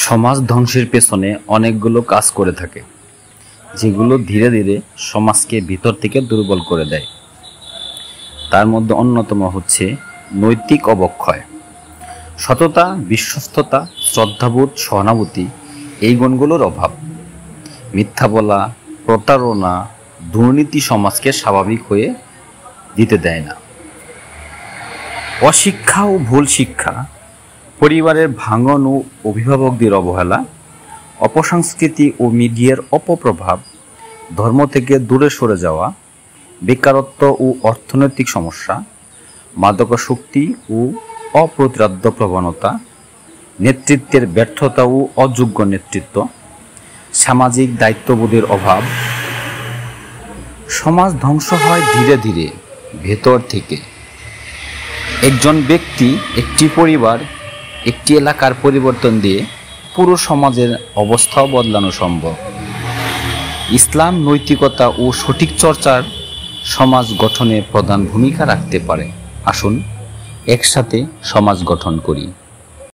সমাজ ধ্বংসের পেছনে অনেকগুলো কাজ করে থাকে, যেগুলো ধীরে ধীরে সমাজকে ভিতর থেকে দুর্বল করে দেয়। তার মধ্যে অন্যতম হচ্ছে নৈতিক অবক্ষয়। সততা, বিশ্বস্ততা, শ্রদ্ধাবোধ, সহানুভূতি এই গুণগুলোর অভাব। মিথ্যা বলা, প্রতারণা, দুর্নীতি সমাজকে স্বাভাবিক হয়ে দিতে দেয় না। অশিক্ষা ও ভুল শিক্ষা, পরিবারের ভাঙন ও অভিভাবকদের অবহেলা, অপসংস্কৃতি ও মিডিয়ার অপপ্রভাব, ধর্ম থেকে দূরে সরে যাওয়া, বেকারত্ব ও অর্থনৈতিক সমস্যা, মাদকাসক্তি ও অপ্রতিরোধ্য প্রবণতা, নেতৃত্বের ব্যর্থতা ও অযোগ্য নেতৃত্ব, সামাজিক দায়িত্ববোধের অভাব। সমাজ ধ্বংস হয় ধীরে ধীরে ভেতর থেকে। একজন ব্যক্তি, একটি পরিবার, একটি এলাকার পরিবর্তন দিয়ে পুরো সমাজের অবস্থাও বদলানো সম্ভব। ইসলাম নৈতিকতা ও সঠিক চর্চার সমাজ গঠনে প্রধান ভূমিকা রাখতে পারে। আসুন একসাথে সমাজ গঠন করি।